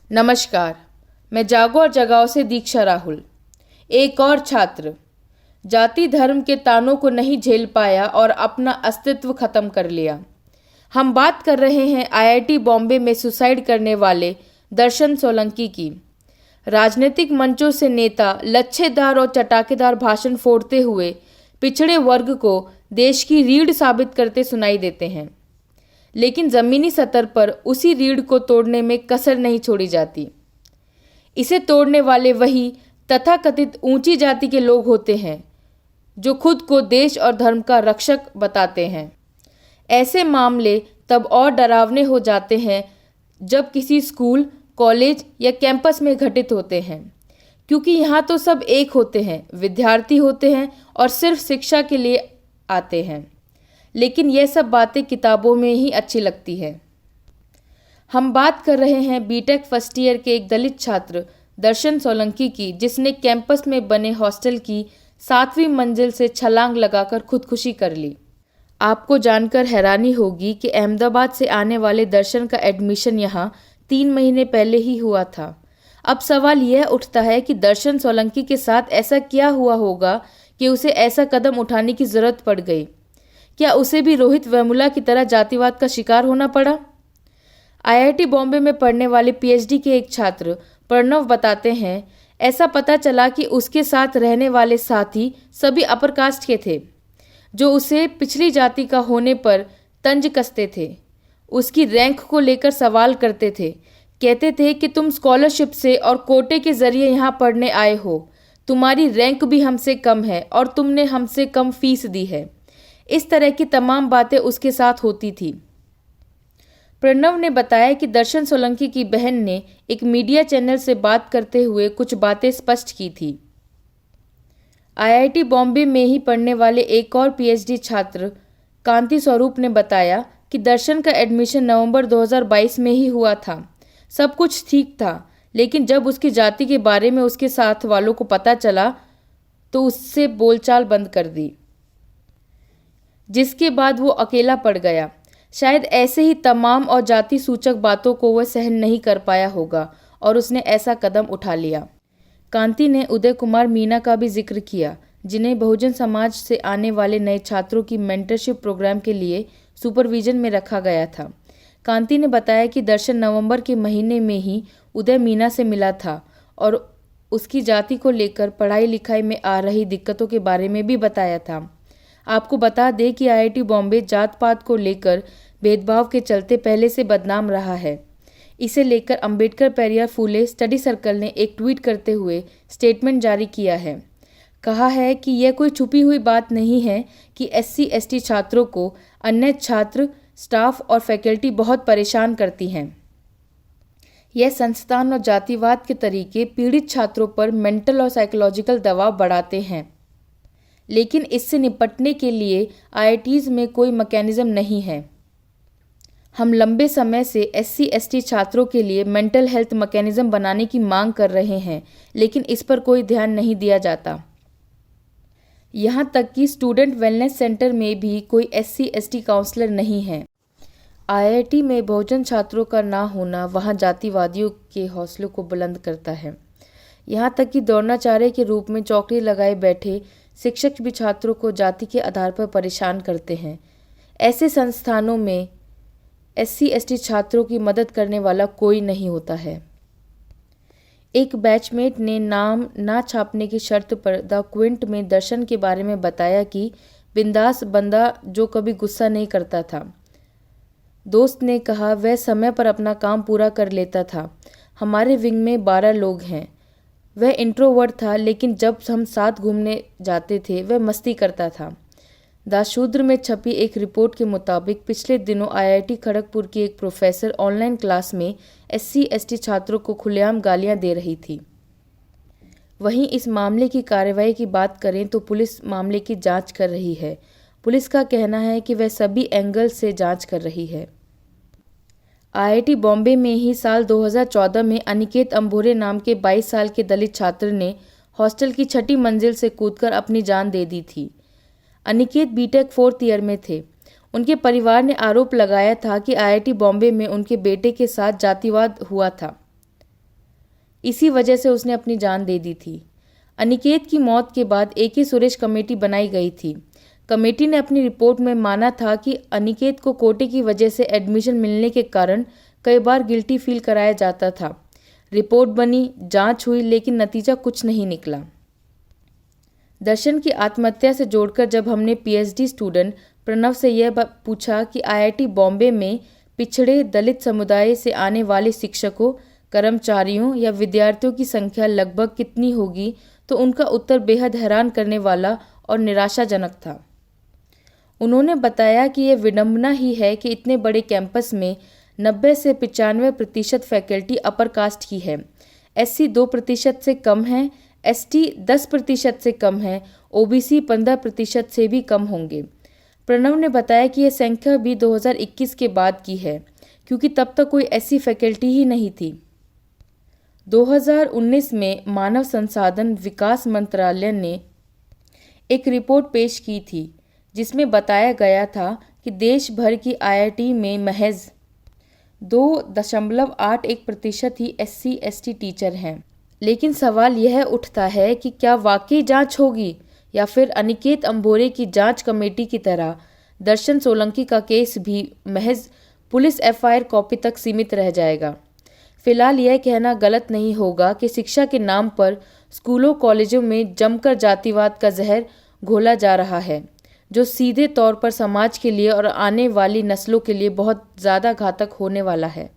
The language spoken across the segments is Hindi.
नमस्कार। मैं जागो और जगाओ से दीक्षा राहुल। एक और छात्र जाति धर्म के तानों को नहीं झेल पाया और अपना अस्तित्व खत्म कर लिया। हम बात कर रहे हैं आईआईटी बॉम्बे में सुसाइड करने वाले दर्शन सोलंकी की। राजनीतिक मंचों से नेता लच्छेदार और चटाकेदार भाषण फोड़ते हुए पिछड़े वर्ग को देश की रीढ़ साबित करते सुनाई देते हैं, लेकिन जमीनी स्तर पर उसी रीढ़ को तोड़ने में कसर नहीं छोड़ी जाती। इसे तोड़ने वाले वही तथाकथित ऊंची जाति के लोग होते हैं जो खुद को देश और धर्म का रक्षक बताते हैं। ऐसे मामले तब और डरावने हो जाते हैं जब किसी स्कूल, कॉलेज या कैंपस में घटित होते हैं, क्योंकि यहाँ तो सब एक होते हैं, विद्यार्थी होते हैं और सिर्फ शिक्षा के लिए आते हैं। लेकिन यह सब बातें किताबों में ही अच्छी लगती है। हम बात कर रहे हैं बीटेक फर्स्ट ईयर के एक दलित छात्र दर्शन सोलंकी की, जिसने कैंपस में बने हॉस्टल की 7वीं मंजिल से छलांग लगाकर खुदकुशी कर ली। आपको जानकर हैरानी होगी कि अहमदाबाद से आने वाले दर्शन का एडमिशन यहाँ 3 महीने पहले ही हुआ था। अब सवाल यह उठता है कि दर्शन सोलंकी के साथ ऐसा क्या हुआ होगा कि उसे ऐसा कदम उठाने की जरूरत पड़ गई। क्या उसे भी रोहित वेमुला की तरह जातिवाद का शिकार होना पड़ा? आईआईटी बॉम्बे में पढ़ने वाले पीएचडी के एक छात्र प्रणव बताते हैं, ऐसा पता चला कि उसके साथ रहने वाले साथी सभी अपर कास्ट के थे, जो उसे पिछली जाति का होने पर तंज कसते थे। उसकी रैंक को लेकर सवाल करते थे, कहते थे कि तुम स्कॉलरशिप से और कोटे के जरिए यहाँ पढ़ने आए हो, तुम्हारी रैंक भी हमसे कम है और तुमने हमसे कम फीस दी है। इस तरह की तमाम बातें उसके साथ होती थी। प्रणव ने बताया कि दर्शन सोलंकी की बहन ने एक मीडिया चैनल से बात करते हुए कुछ बातें स्पष्ट की थी। आईआईटी बॉम्बे में ही पढ़ने वाले एक और पीएचडी छात्र कांति स्वरूप ने बताया कि दर्शन का एडमिशन नवंबर 2022 में ही हुआ था। सब कुछ ठीक था, लेकिन जब उसकी जाति के बारे में उसके साथ वालों को पता चला तो उससे बोलचाल बंद कर दी, जिसके बाद वो अकेला पड़ गया। शायद ऐसे ही तमाम और जाति सूचक बातों को वह सहन नहीं कर पाया होगा और उसने ऐसा कदम उठा लिया। कांति ने उदय कुमार मीना का भी जिक्र किया, जिन्हें बहुजन समाज से आने वाले नए छात्रों की मेंटरशिप प्रोग्राम के लिए सुपरविजन में रखा गया था। कांति ने बताया कि दर्शन नवंबर के महीने में ही उदय मीना से मिला था और उसकी जाति को लेकर पढ़ाई लिखाई में आ रही दिक्कतों के बारे में भी बताया था। आपको बता दें कि आईआईटी बॉम्बे जात पात को लेकर भेदभाव के चलते पहले से बदनाम रहा है। इसे लेकर अंबेडकर पेरियार फूले स्टडी सर्कल ने एक ट्वीट करते हुए स्टेटमेंट जारी किया है। कहा है कि यह कोई छुपी हुई बात नहीं है कि SC/ST छात्रों को अन्य छात्र, स्टाफ और फैकल्टी बहुत परेशान करती हैं। यह संस्थान और जातिवाद के तरीके पीड़ित छात्रों पर मेंटल और साइकोलॉजिकल दबाव बढ़ाते हैं, लेकिन इससे निपटने के लिए आईआईटीज़ में कोई मैकेनिज्म नहीं है। हम लंबे समय से SC/ST छात्रों के लिए मेंटल हेल्थ मैकेनिज्म बनाने की मांग कर रहे हैं, लेकिन इस पर कोई ध्यान नहीं दिया जाता। यहाँ तक कि स्टूडेंट वेलनेस सेंटर में भी कोई SC/ST काउंसलर नहीं है। आईआईटी में बहुजन छात्रों का ना होना वहाँ जातिवादियों के हौसलों को बुलंद करता है। यहाँ तक कि द्रोणाचार्य के रूप में चौकड़ी लगाए बैठे शिक्षक भी छात्रों को जाति के आधार पर परेशान करते हैं। ऐसे संस्थानों में SC/ST छात्रों की मदद करने वाला कोई नहीं होता है। एक बैचमेट ने नाम ना छापने की शर्त पर द क्विंट में दर्शन के बारे में बताया कि बिंदास बंदा जो कभी गुस्सा नहीं करता था। दोस्त ने कहा, वह समय पर अपना काम पूरा कर लेता था। हमारे विंग में 12 लोग हैं। वह इंट्रोवर्ट था, लेकिन जब हम साथ घूमने जाते थे वह मस्ती करता था। दाशूद्र में छपी एक रिपोर्ट के मुताबिक पिछले दिनों आईआईटी खड़गपुर की एक प्रोफेसर ऑनलाइन क्लास में SC/ST छात्रों को खुलेआम गालियां दे रही थी। वहीं इस मामले की कार्रवाई की बात करें तो पुलिस मामले की जांच कर रही है। पुलिस का कहना है कि वह सभी एंगल से जांच कर रही है। आईआईटी बॉम्बे में ही साल 2014 में अनिकेत अंभोरे नाम के 22 साल के दलित छात्र ने हॉस्टल की 6ठी मंजिल से कूदकर अपनी जान दे दी थी। अनिकेत बीटेक 4th ईयर में थे। उनके परिवार ने आरोप लगाया था कि आईआईटी बॉम्बे में उनके बेटे के साथ जातिवाद हुआ था। इसी वजह से उसने अपनी जान दे दी थी। अनिकेत की मौत के बाद AK सुरेश कमेटी बनाई गई थी। कमेटी ने अपनी रिपोर्ट में माना था कि अनिकेत को कोटे की वजह से एडमिशन मिलने के कारण कई बार गिल्टी फील कराया जाता था। रिपोर्ट बनी, जांच हुई, लेकिन नतीजा कुछ नहीं निकला। दर्शन की आत्महत्या से जोड़कर जब हमने PhD स्टूडेंट प्रणव से यह पूछा कि IIT बॉम्बे में पिछड़े दलित समुदाय से आने वाले शिक्षकों, कर्मचारियों या विद्यार्थियों की संख्या लगभग कितनी होगी, तो उनका उत्तर बेहद हैरान करने वाला और निराशाजनक था। उन्होंने बताया कि यह विडंबना ही है कि इतने बड़े कैंपस में 90 से 95% फैकल्टी अपर कास्ट की है, SC 2% से कम है, ST 10% से कम है, OBC 15% से भी कम होंगे। प्रणव ने बताया कि यह संख्या भी 2021 के बाद की है, क्योंकि तब तक कोई ऐसी फैकल्टी ही नहीं थी। 2019 में मानव संसाधन विकास मंत्रालय ने एक रिपोर्ट पेश की थी, जिसमें बताया गया था कि देश भर की IIT में महज 2.81% ही SC ST टीचर हैं। लेकिन सवाल यह उठता है कि क्या वाकई जांच होगी, या फिर अनिकेत अंबोरे की जांच कमेटी की तरह दर्शन सोलंकी का केस भी महज पुलिस FIR कॉपी तक सीमित रह जाएगा। फिलहाल यह कहना गलत नहीं होगा कि शिक्षा के नाम पर स्कूलों कॉलेजों में जमकर जातिवाद का जहर घोला जा रहा है, जो सीधे तौर पर समाज के लिए और आने वाली नस्लों के लिए बहुत ज़्यादा घातक होने वाला है।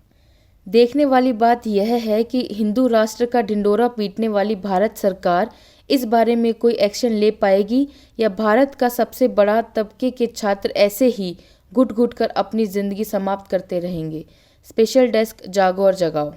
देखने वाली बात यह है कि हिंदू राष्ट्र का ढिंडोरा पीटने वाली भारत सरकार इस बारे में कोई एक्शन ले पाएगी, या भारत का सबसे बड़ा तबके के छात्र ऐसे ही घुट घुट कर अपनी ज़िंदगी समाप्त करते रहेंगे। स्पेशल डेस्क, जागो और जगाओ।